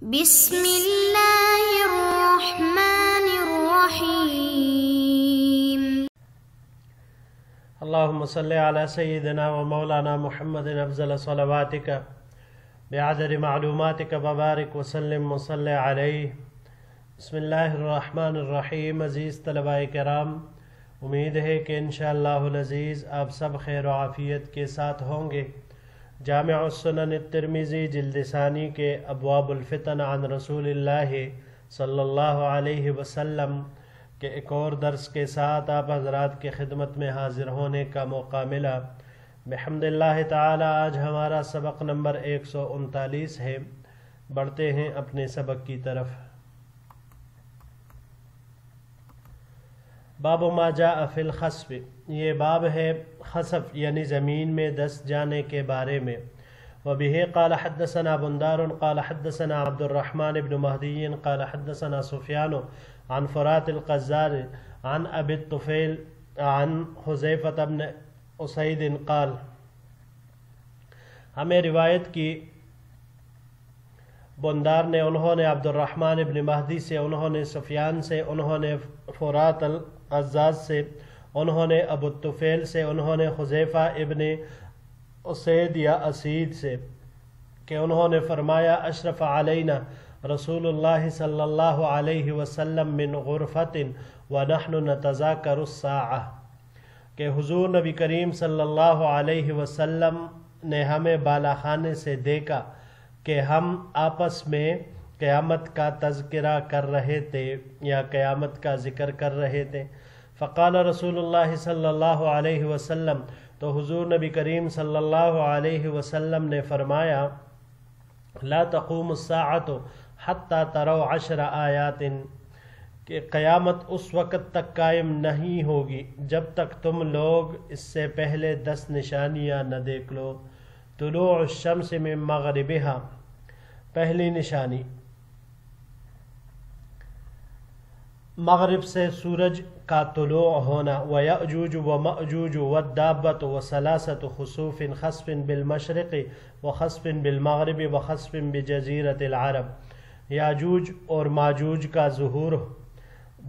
بسم اللہ الرحمن الرحیم۔ اللہم صلی علی سیدنا و مولانا محمد افضل صلواتک بعدد معلوماتک وبارک وسلم وصلی علیہ۔ بسم اللہ الرحمن الرحیم۔ عزیز طلباء کرام، امید ہے کہ انشاءاللہ العزیز آپ سب خیر و عافیت کے ساتھ ہوں گے۔ جامع السنن الترمذی جلد ثانی کے ابواب الفتن عن رسول اللہ صلی اللہ علیہ وسلم کے ایک اور درس کے ساتھ آپ حضرات کی خدمت میں حاضر ہونے کا موقع ملا۔ بحمد اللہ تعالی آج ہمارا سبق نمبر 139 ہے۔ بڑھتے ہیں اپنے سبق کی طرف۔ باب ما جاء فی الخسف، یہ باب ہے خسف یعنی زمین میں دس جانے کے بارے میں۔ وبہ قال حدثنا بندار قال حدثنا عبد الرحمن بن مہدی قال حدثنا سفیان عن فرات القزار عن ابی الطفیل عن حذیفہ بن اسید قال، ہمیں روایت کی بندار نے، انہوں نے عبد الرحمن ابن مہدی سے، انہوں نے سفیان سے، انہوں نے فرات القزاز سے، انہوں نے ابو الطفیل سے، انہوں نے حذیفہ ابن اسید یا اسید سے کہ انہوں نے فرمایا اشرف علینا رسول اللہ صلی اللہ علیہ وسلم من غرفت ونحن نتذاکر الساعہ، کہ حضور نبی کریم صلی اللہ علیہ وسلم نے ہمیں بالا خانے سے دیکھا کہ ہم آپس میں قیامت کا تذکرہ کر رہے تھے یا قیامت کا ذکر کر رہے تھے۔ فقال رسول اللہ صلی اللہ علیہ وسلم، تو حضور نبی کریم صلی اللہ علیہ وسلم نے فرمایا لا تقوم الساعۃ حتی تروا 10 آیات، کہ قیامت اس وقت تک قائم نہیں ہوگی جب تک تم لوگ اس سے پہلے 10 نشانیاں نہ دیکھ لو۔ طلوع الشمس من مغربها، پہلی نشانی مغرب سے سورج کا طلوع ہونا۔ وَيَأْجُوجُ وَمَأْجُوجُ وَالدَّابَّةُ وَثَلَاثَةُ خُسُوفٍ خَسْفٍ بِالْمَشْرِقِ وَخَسْفٍ بِالْمَغْرِبِ وَخَسْفٍ بِجَزِيرَةِ الْعَرَبِ، یاجوج اور ماجوج کا ظہور،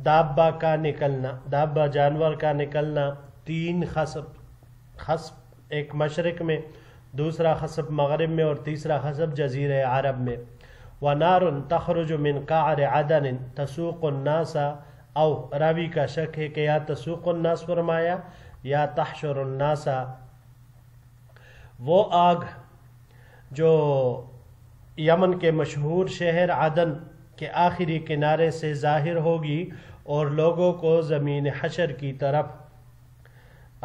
دابہ کا نکلنا، دابہ جانور کا نکلنا، 3 خسف، ایک مشرق میں، دوسرا خسف مغرب میں اور تیسرا خسف جزیرہ عرب میں۔ وَنَارٌ تَخْرُجُ مِنْ قَعْرِ عَدَنٍ تَسُوقُ النَّاسَ، او راوی کا شک ہے کہ یا تسوق الناس فرمایا یا تحشر الناس۔ وہ آگ جو یمن کے مشہور شہر عدن کے آخری کنارے سے ظاہر ہوگی اور لوگوں کو زمین حشر کی طرف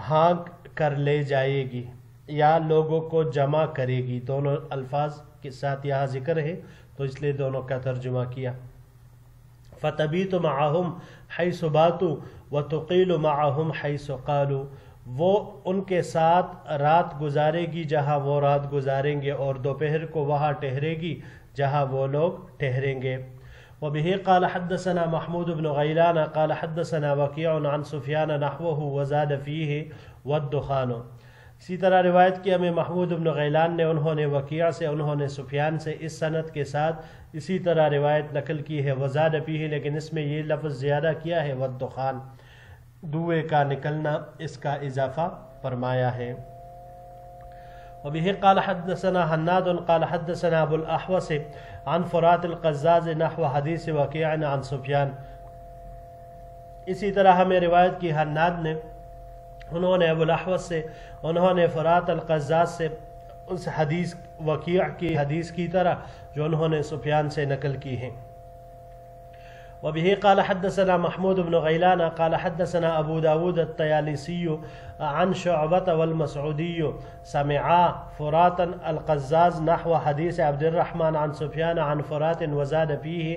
ہانک کر لے جائے گی یا لوگوں کو جمع کرے گی، دونوں الفاظ کے ساتھ یہاں ذکر ہے تو اس لیے دونوں کا ترجمہ کیا۔ فَتَبِيتُ مَعَهُمْ حَيْثُ بَاتُوا وَتُقِيلُ مَعَهُمْ حَيْثُ قَالُوا، وہ ان کے ساتھ رات گزارے گی جہاں وہ رات گزاریں گے اور دوپہر کو وہاں ٹھہرے گی جہاں وہ لوگ ٹھہریں گے۔ وبه قال حدثنا محمود بن غیلان قال حدثنا وکیع عن سفیان نحوه وزاد فیہ والدخان، اسی طرح روایت کی ہمیں محمود بن غیلان نے، انہوں نے وکیع سے، انہوں نے سفیان سے اس سند کے ساتھ اسی طرح روایت نقل کی ہے۔ وزاد فیہ، لیکن اس میں یہ لفظ زیادہ کیا ہے والدخان، دھوئے کا نکلنا، اس کا اضافہ فرمایا ہے۔ وبه قال حدثنا حناد قال حدثنا ابو الاحوص عن فرات القزاز نحو حدیث وکیع عن سفیان، اسی طرح ہمیں روایت کی حناد نے، انہوں نے ابو الاحوص سے، انہوں نے فرات القزاز سے اس حدیث وکیع کی حدیث کی طرح جو انہوں نے سفیان سے نقل کی ہیں۔ وبه قال حدثنا محمود بن غیلان قال حدثنا ابو داود الطیالسی عن شعبة والمسعودی سمعا فراتا القزاز نحو حدیث عبد الرحمن عن سفیان عن فرات وزاد فیہ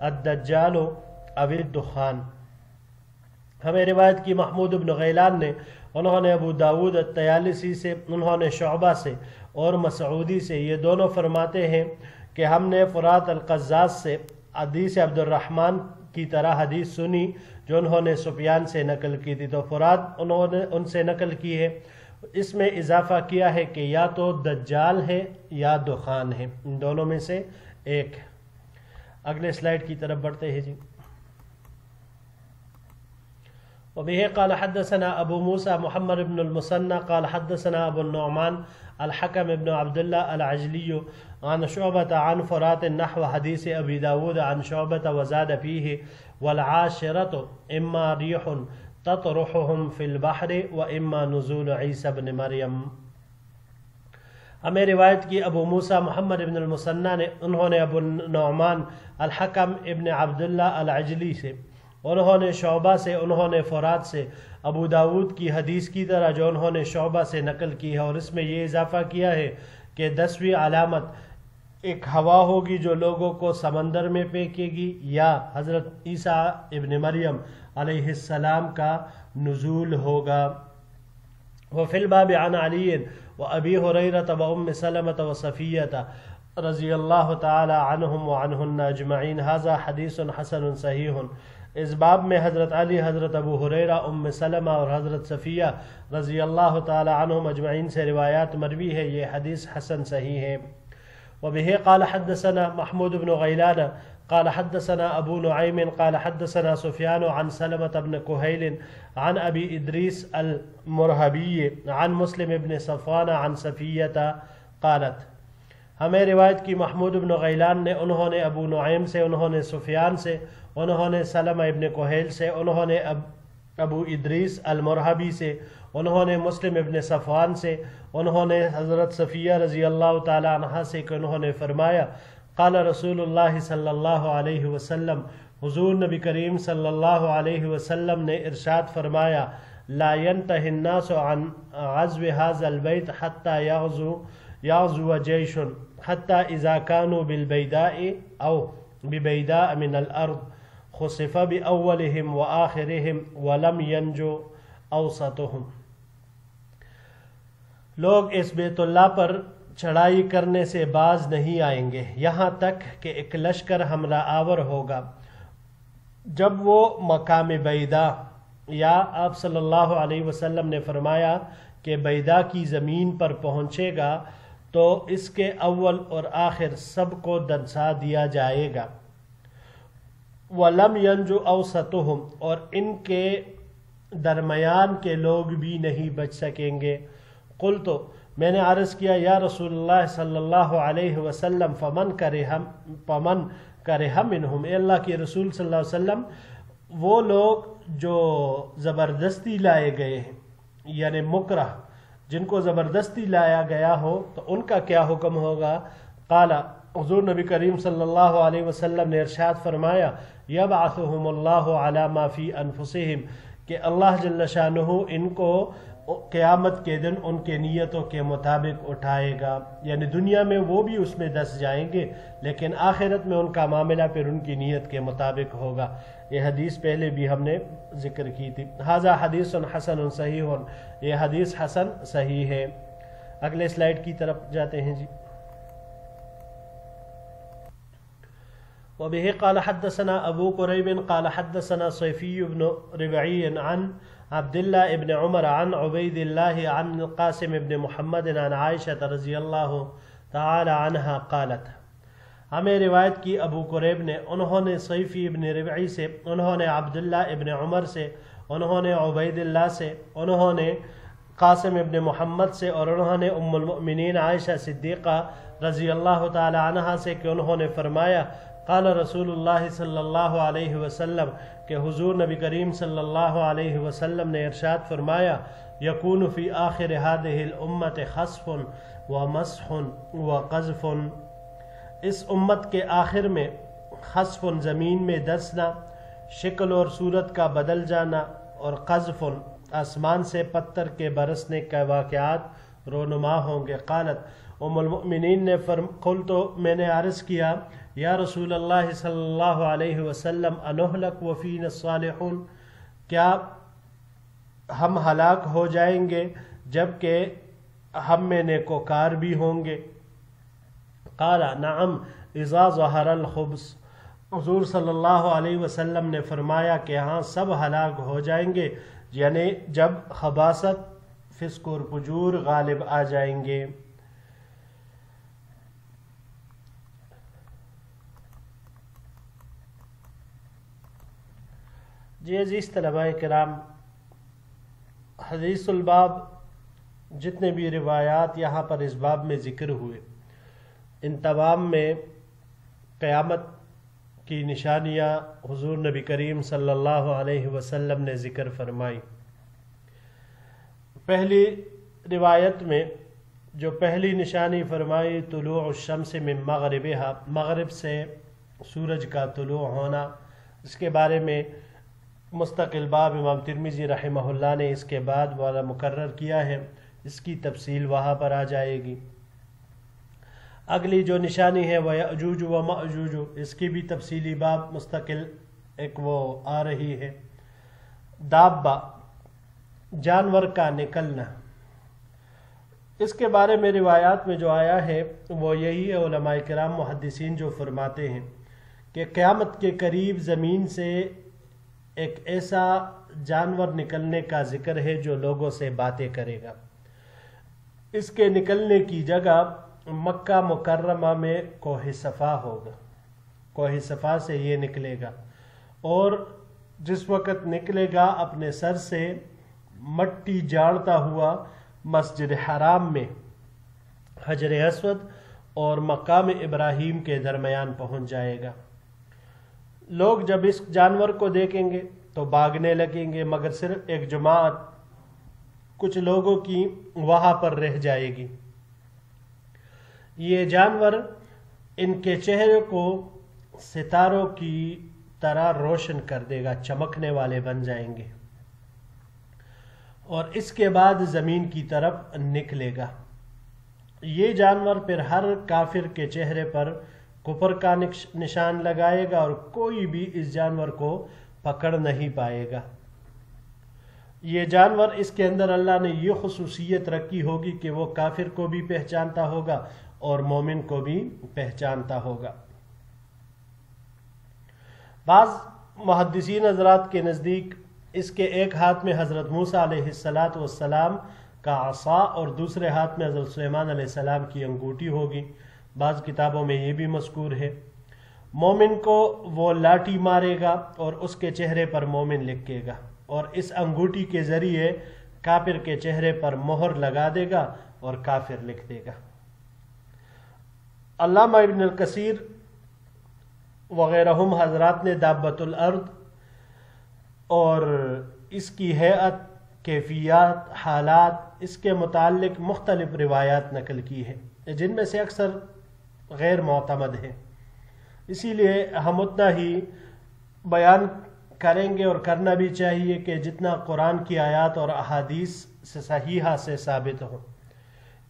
الدجال او الدخان، ہمیں روایت کی محمود بن غیلان نے، انہوں نے ابو داود الطیالسی سے، انہوں نے شعبہ سے اور مسعودی سے، یہ دونوں فرماتے ہیں کہ ہم نے فرات القزاز سے حدیث عبد الرحمن کی طرح حدیث سنی جو انہوں نے سفیان سے نقل کی تھی، تو فرات انہوں نے ان سے نقل کی ہے، اس میں اضافہ کیا ہے کہ یا تو دجال ہے یا دخان ہے، ان دونوں میں سے ایک۔ اگلے سلائیڈ کی طرف بڑھتے ہیں جی. وبه قال حدثنا ابو موسى محمد بن المثنى قال حدثنا ابو النعمان الحكم بن عبد الله العجلي عن شعبة عن فرات نحو حديث ابي داود عن شعبة وزاد فيه والعاشرة اما ريح تطرحهم في البحر واما نزول عيسى بن مريم. ہمیں روایت کی ابو موسیٰ محمد ابن المثنى نے، انہوں نے ابو نعمان الحکم ابن عبداللہ العجلی سے، انہوں نے شعبہ سے، انہوں نے فرات سے، ابو داود کی حدیث کی طرح جو انہوں نے شعبہ سے نقل کی ہے، اور اس میں یہ اضافہ کیا ہے کہ 10ویں علامت ایک ہوا ہوگی جو لوگوں کو سمندر میں پھینکے گی، یا حضرت عیسیٰ ابن مریم علیہ السلام کا نزول ہوگا. وفی الباب عن علی وابی ہریرہ وام سلمۃ وصفیہ رضی اللہ تعالی عنہم وعنہن اجمعین. ھذا حدیث حسن صحیح. اس باب میں حضرت علی، حضرت ابو ہریرہ، ام سلمہ اور حضرت صفیہ رضی اللہ تعالی عنہم اجمعین سے روایات مروی ہے. یہ حدیث حسن صحیح ہے. وبه قال حدثنا محمود بن غیلان قال حدثنا ابو نعیم قال حدثنا سفیان عن سلمة بن كهيل عن ابی ادریس المرہبی عن مسلم بن صفوان عن صفیہ قالت. ہمیں روایت کی محمود بن غیلان نے، انہوں نے ابو نعیم سے، انہوں نے سفیان سے، انہوں نے سلمہ ابن کہیل سے، انہوں نے ابو ادریس المرہبی سے، انہوں نے مسلم ابن صفوان سے، انہوں نے حضرت صفیہ رضی اللہ تعالی عنہا سے کہ انہوں نے فرمایا قال رسول اللہ صلی اللہ علیہ وسلم، حضور نبی کریم صلی اللہ علیہ وسلم نے ارشاد فرمایا لا ينتهي الناس عن غزو هذا البيت حتى يغزو جيش حتى إذا كانوا بالبيداء أو ببيداء من الأرض خسف بأولهم وآخرهم ولم ينجو أوسطهم. لوگ اس بیت اللہ پر چڑھائی کرنے سے باز نہیں آئیں گے یہاں تک کہ ایک لشکر حملہ آور ہوگا. جب وہ مقام بیدا، یا آپ صلی اللہ علیہ وسلم نے فرمایا کہ بیدا کی زمین پر پہنچے گا تو اس کے اول اور آخر سب کو دنسا دیا جائے گا. وَلَمْ يَنْجُ أَوْسَطُهُمْ، اور ان کے درمیان کے لوگ بھی نہیں بچ سکیں گے. قلت، میں نے عرض کیا یا رسول اللہ صلی اللہ علیہ وسلم فمن کرہ منہم، اے اللہ کے رسول صلی اللہ علیہ وسلم وہ لوگ جو زبردستی لائے گئے ہیں، یعنی مکرہ، جن کو زبردستی لایا گیا ہو تو ان کا کیا حکم ہوگا؟ قال، حضور نبی کریم صلی اللہ علیہ وسلم نے ارشاد فرمایا یبعثہم اللہ علی ما فی انفسہم، کہ اللہ جل شانہ ان کو قیامت کے دن ان کے نیتوں کے مطابق اٹھائے گا. یعنی دنیا میں وہ بھی اس میں دس جائیں گے لیکن آخرت میں ان کا معاملہ پھر ان کی نیت کے مطابق ہوگا. یہ حدیث پہلے بھی ہم نے ذکر کی تھی. ھذا حدیث حسن صحیح، یہ حدیث حسن صحیح ہے. اگلے سلائیڈ کی طرف جاتے ہیں جی. وبه قال حدثنا ابو قریب قال حدثنا صیفی بن ربعی عن عبد الله ابن عمر عن عبید الله عن القاسم ابن محمد عن عائشة رضی اللہ تعالی عنہا قالت. ہمیں روایت کی ابو قریب نے، انہوں نے صیفی ابن ربعی سے، انہوں نے عبداللہ ابن عمر سے، انہوں نے عبید اللہ سے، انہوں نے قاسم ابن محمد سے، اور انہوں نے ام المؤمنین عائشہ صدیقہ رضی اللہ تعالی عنہا سے کہ انہوں نے فرمایا قال رسول اللہ صلی اللہ علیہ وسلم، کہ حضور نبی کریم صلی اللہ علیہ وسلم نے ارشاد فرمایا یکون فی آخر هذه الامت خسف ومسح وقذف، اس امت کے آخر میں خسف، زمین میں دسنا، شکل اور صورت کا بدل جانا، اور قذف، آسمان سے پتھر کے برسنے کے واقعات رونما ہوں گے. قالت، ام المؤمنین نے قلت، میں نے عرض کیا یا رسول اللہ صلی اللہ علیہ وسلم انہلک وفینا الصالحون، کیا ہم ہلاک ہو جائیں گے جبکہ ہم میں نیکوکار بھی ہوں گے؟ قال نعم اذا ظہر الخبث، حضور صلی اللہ علیہ وسلم نے فرمایا کہ ہاں سب ہلاک ہو جائیں گے، یعنی جب خباثت، فسق اور فجور غالب آ جائیں گے. جی عزیز طلباء کرام، حدیث الباب جتنے بھی روایات یہاں پر اس باب میں ذکر ہوئے، ان تمام میں قیامت کی نشانیاں حضور نبی کریم صلی اللہ علیہ وسلم نے ذکر فرمائی۔ پہلی روایت میں جو پہلی نشانی فرمائی، طلوع الشمس من مغربہا، مغرب سے سورج کا طلوع ہونا، اس کے بارے میں مستقل باب امام ترمذی رحمہ اللہ نے اس کے بعد والا مقرر کیا ہے، اس کی تفصیل وہاں پر آ جائے گی۔ اگلی جو نشانی ہے وہ یأجوج و مأجوج، اس کی بھی تفصیلی باب مستقل ایک وہ آ رہی ہے۔ دابہ، جانور کا نکلنا، اس کے بارے میں روایات میں جو آیا ہے وہ یہی ہے، علماء کرام محدثین جو فرماتے ہیں کہ قیامت کے قریب زمین سے ایک ایسا جانور نکلنے کا ذکر ہے جو لوگوں سے باتیں کرے گا۔ اس کے نکلنے کی جگہ مکہ مکرمہ میں کوہ صفا ہوگا، کوہ صفا سے یہ نکلے گا، اور جس وقت نکلے گا اپنے سر سے مٹی جاڑتا ہوا مسجد حرام میں حجر اسود اور مقام ابراہیم کے درمیان پہنچ جائے گا۔ لوگ جب اس جانور کو دیکھیں گے تو بھاگنے لگیں گے، مگر صرف ایک جماعت کچھ لوگوں کی وہاں پر رہ جائے گی۔ یہ جانور ان کے چہرے کو ستاروں کی طرح روشن کر دے گا، چمکنے والے بن جائیں گے، اور اس کے بعد زمین کی طرف نکلے گا۔ یہ جانور پھر ہر کافر کے چہرے پر کفر کا نشان لگائے گا، اور کوئی بھی اس جانور کو پکڑ نہیں پائے گا۔ یہ جانور، اس کے اندر اللہ نے یہ خصوصیت رکھی ہوگی کہ وہ کافر کو بھی پہچانتا ہوگا اور مومن کو بھی پہچانتا ہوگا۔ بعض محدثین حضرات کے نزدیک اس کے ایک ہاتھ میں حضرت موسیٰ علیہ السلام کا عصا اور دوسرے ہاتھ میں حضرت سلیمان علیہ السلام کی انگوٹھی ہوگی، بعض کتابوں میں یہ بھی مذکور ہے۔ مومن کو وہ لاٹھی مارے گا اور اس کے چہرے پر مومن لکھے گا، اور اس انگوٹھی کے ذریعے کافر کے چہرے پر مہر لگا دے گا اور کافر لکھ دے گا۔ علامہ ابن الکثیر وغیرہم حضرات نے دابۃ الارض اور اس کی ہیئت، کیفیات، حالات، اس کے متعلق مختلف روایات نقل کی ہے، جن میں سے اکثر غیر معتمد ہیں، اسی لیے ہم اتنا ہی بیان کریں گے، اور کرنا بھی چاہیے کہ جتنا قرآن کی آیات اور احادیث سے صحیحہ سے ثابت ہو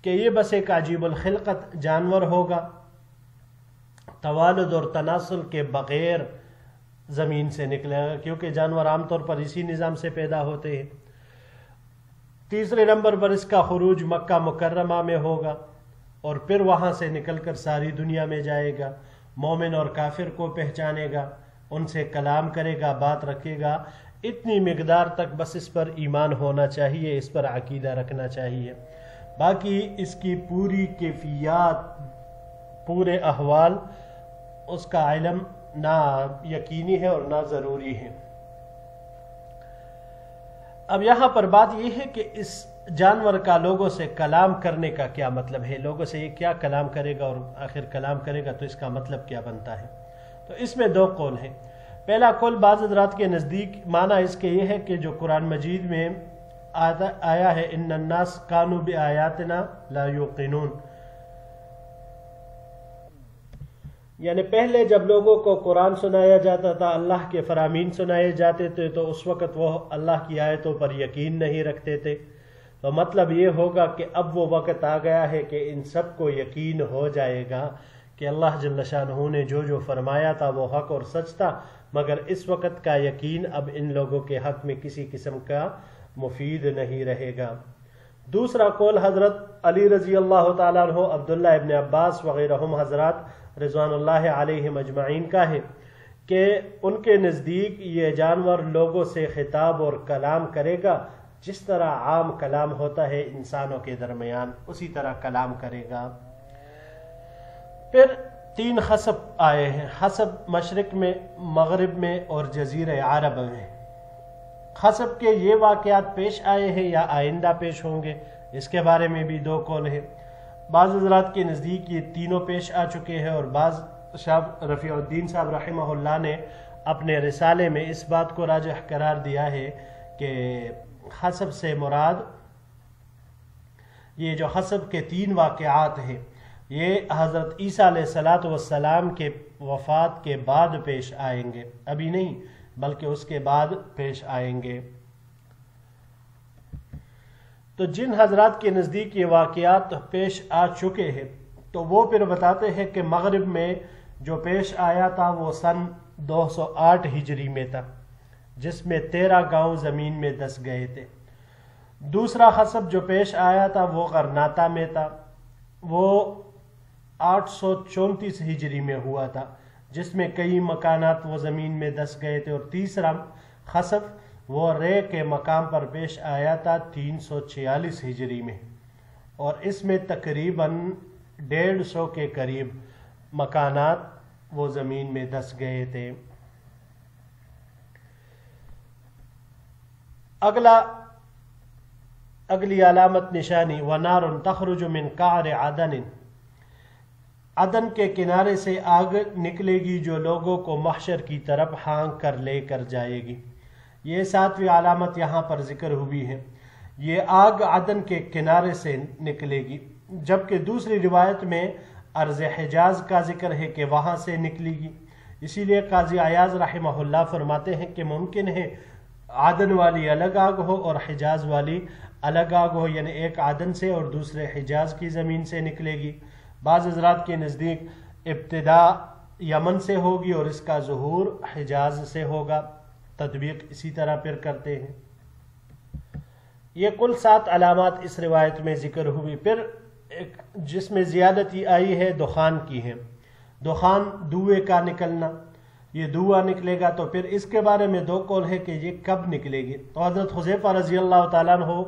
کہ یہ بس ایک عجیب الخلقت جانور ہوگا، توالد اور تناسل کے بغیر زمین سے نکلے گا، کیونکہ جانور عام طور پر اسی نظام سے پیدا ہوتے ہیں۔ تیسرے نمبر پر اس کا خروج مکہ مکرمہ میں ہوگا، اور پھر وہاں سے نکل کر ساری دنیا میں جائے گا، مومن اور کافر کو پہچانے گا، ان سے کلام کرے گا، بات رکھے گا۔ اتنی مقدار تک بس اس پر ایمان ہونا چاہیے، اس پر عقیدہ رکھنا چاہیے، باقی اس کی پوری کیفیات، پورے احوال، اس کا علم نہ یقینی ہے اور نہ ضروری ہے۔ اب یہاں پر بات یہ ہے کہ اس جانور کا لوگوں سے کلام کرنے کا کیا مطلب ہے، لوگوں سے یہ کیا کلام کرے گا، اور آخر کلام کرے گا تو اس کا مطلب کیا بنتا ہے۔ تو اس میں دو قول ہیں۔ پہلا قول بعض حضرات کے نزدیک معنی اس کے یہ ہے کہ جو قرآن مجید میں آیا ہے ان الناس کانوا بآیاتنا لا یوقنون، یعنی پہلے جب لوگوں کو قرآن سنایا جاتا تھا، اللہ کے فرامین سنائے جاتے تھے، تو اس وقت وہ اللہ کی آیتوں پر یقین نہیں رکھتے تھے۔ تو مطلب یہ ہوگا کہ اب وہ وقت آ گیا ہے کہ ان سب کو یقین ہو جائے گا کہ اللہ جل شانہ نے جو جو فرمایا تھا وہ حق اور سچ تھا، مگر اس وقت کا یقین اب ان لوگوں کے حق میں کسی قسم کا مفید نہیں رہے گا۔ دوسرا قول حضرت علی رضی اللہ تعالیٰ عنہ، عبداللہ ابن عباس وغیرہم حضرات رضوان اللہ علیہم اجمعین کا ہے کہ ان کے نزدیک یہ جانور لوگوں سے خطاب اور کلام کرے گا، جس طرح عام کلام ہوتا ہے انسانوں کے درمیان، اسی طرح کلام کرے گا۔ پھر 3 حسب آئے ہیں، حسب مشرق میں، مغرب میں اور جزیرہ عرب میں۔ خصب کے یہ واقعات پیش آئے ہیں یا آئندہ پیش ہوں گے، اس کے بارے میں بھی دو قول ہیں۔ بعض حضرات کے نزدیک یہ تینوں پیش آ چکے ہیں، اور بعض شاہ رفیع الدین صاحب رحمہ اللہ نے اپنے رسالے میں اس بات کو راجح قرار دیا ہے کہ خصب سے مراد یہ جو خصب کے 3 واقعات ہیں یہ حضرت عیسیٰ علیہ السلام کے وفات کے بعد پیش آئیں گے، ابھی نہیں بلکہ اس کے بعد پیش آئیں گے۔ تو جن حضرات کے نزدیک یہ واقعات پیش آ چکے ہیں تو وہ پھر بتاتے ہیں کہ مغرب میں جو پیش آیا تھا وہ سن 208 ہجری میں تھا، جس میں 13 گاؤں زمین میں دس گئے تھے۔ دوسرا خصب جو پیش آیا تھا وہ غرناطہ میں تھا، وہ 834 ہجری میں ہوا تھا، جس میں کئی مکانات وہ زمین میں دس گئے تھے۔ اور تیسرا خصب وہ رے کے مقام پر پیش آیا تھا 346 ہجری میں، اور اس میں تقریباً 150 کے قریب مکانات وہ زمین میں دس گئے تھے۔ اگلی علامت نشانی وَنَارٌ تَخْرُجُ مِنْ قَعْرِ عَدَنٍ، عدن کے کنارے سے آگ نکلے گی جو لوگوں کو محشر کی طرف ہانک کر لے کر جائے گی۔ یہ 7ویں علامت یہاں پر ذکر ہوئی ہے، یہ آگ عدن کے کنارے سے نکلے گی، جبکہ دوسری روایت میں ارض حجاز کا ذکر ہے کہ وہاں سے نکلے گی۔ اسی لیے قاضی عیاض رحمہ اللہ فرماتے ہیں کہ ممکن ہے عدن والی الگ آگ ہو اور حجاز والی الگ آگ ہو، یعنی ایک عدن سے اور دوسرے حجاز کی زمین سے نکلے گی۔ بعض حضرات کے نزدیک ابتدا یمن سے ہوگی اور اس کا ظہور حجاز سے ہوگا، تطبیق اسی طرح پھر کرتے ہیں۔ یہ کل 7 علامات اس روایت میں ذکر ہوئی۔ پھر جس میں زیادتی آئی ہے دخان کی ہے، دخان دھوئے کا نکلنا، یہ دھواں نکلے گا، تو پھر اس کے بارے میں 2 قول ہے کہ یہ کب نکلے گی۔ تو حضرت حذیفہ رضی اللہ تعالیٰ عنہ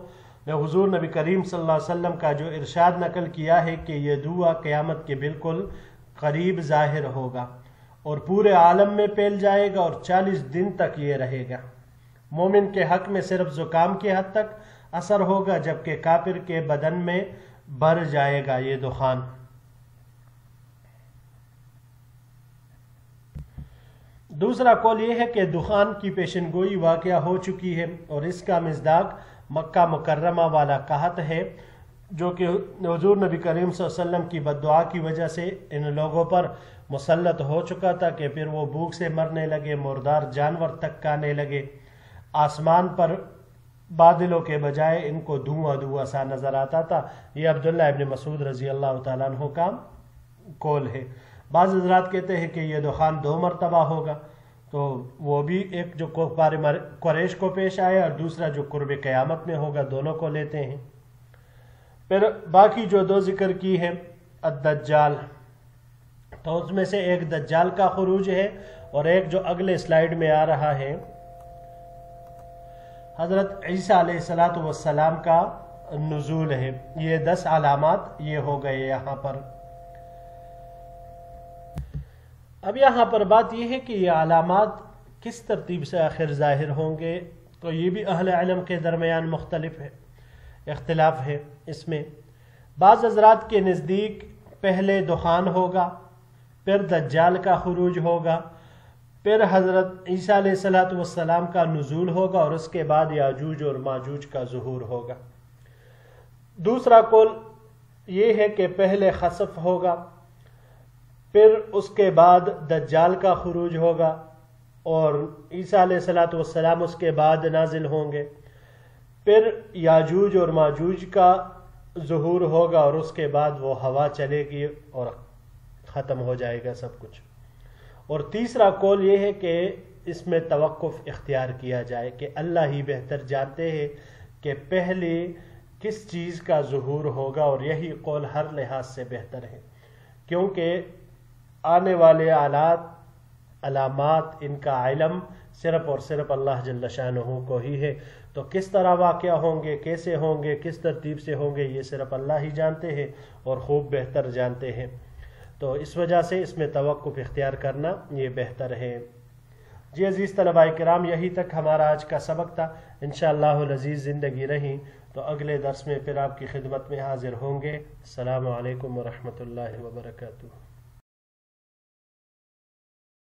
نے حضور نبی کریم صلی اللہ علیہ وسلم کا جو ارشاد نقل کیا ہے کہ یہ دھواں قیامت کے بالکل قریب ظاہر ہوگا اور پورے عالم میں پھیل جائے گا، اور 40 دن تک یہ رہے گا۔ مومن کے حق میں صرف زکام کی حد تک اثر ہوگا، جبکہ کافر کے بدن میں بھر جائے گا یہ دخان۔ دوسرا قول یہ ہے کہ دخان کی پیشن گوئی واقعہ ہو چکی ہے، اور اس کا مصداق مکہ مکرمہ والا قحط ہے، جو کہ حضور نبی کریم صلی اللہ علیہ وسلم کی بددعا کی وجہ سے ان لوگوں پر مسلط ہو چکا تھا کہ پھر وہ بھوک سے مرنے لگے، مردار جانور تک کھانے لگے، آسمان پر بادلوں کے بجائے ان کو دھواں دھواں سا نظر آتا تھا۔ یہ عبداللہ ابن مسعود رضی اللہ تعالیٰ عنہ کا قول ہے۔ بعض حضرات کہتے ہیں کہ یہ دخان 2 مرتبہ ہوگا، تو وہ بھی ایک جو قریش کو پیش آیا اور دوسرا جو قرب قیامت میں ہوگا، دونوں کو لیتے ہیں۔ پھر باقی جو 2 ذکر کی ہے الدجال، تو اس میں سے ایک دجال کا خروج ہے، اور ایک جو اگلے سلائیڈ میں آ رہا ہے حضرت عیسیٰ علیہ السلام کا نزول ہے۔ یہ 10 علامات یہ ہو گئے یہاں پر۔ اب یہاں پر بات یہ ہے کہ یہ علامات کس ترتیب سے آخر ظاہر ہوں گے، تو یہ بھی اہل علم کے درمیان مختلف ہے، اختلاف ہے اس میں۔ بعض حضرات کے نزدیک پہلے دخان ہوگا، پھر دجال کا خروج ہوگا، پھر حضرت عیسیٰ علیہ السلام کا نزول ہوگا، اور اس کے بعد یاجوج اور ماجوج کا ظہور ہوگا۔ دوسرا قول یہ ہے کہ پہلے خسف ہوگا، پھر اس کے بعد دجال کا خروج ہوگا، اور عیسیٰ علیہ السلام اس کے بعد نازل ہوں گے، پھر یاجوج اور ماجوج کا ظہور ہوگا، اور اس کے بعد وہ ہوا چلے گی اور ختم ہو جائے گا سب کچھ۔ اور تیسرا قول یہ ہے کہ اس میں توقف اختیار کیا جائے کہ اللہ ہی بہتر جانتے ہیں کہ پہلے کس چیز کا ظہور ہوگا، اور یہی قول ہر لحاظ سے بہتر ہے، کیونکہ آنے والے علامات ان کا علم صرف اور صرف اللہ جل شانہ کو ہی ہے، تو کس طرح واقعہ ہوں گے، کیسے ہوں گے، کس ترتیب سے ہوں گے، یہ صرف اللہ ہی جانتے ہیں اور خوب بہتر جانتے ہیں۔ تو اس وجہ سے اس میں توقف اختیار کرنا یہ بہتر ہے۔ جی عزیز طلباء کرام، یہی تک ہمارا آج کا سبق تھا. انشاءاللہ العزیز زندگی رہی تو اگلے درس میں پھر آپ کی خدمت میں حاضر ہوں گے. السلام علیکم ورحمۃ اللہ وبرکاتہ.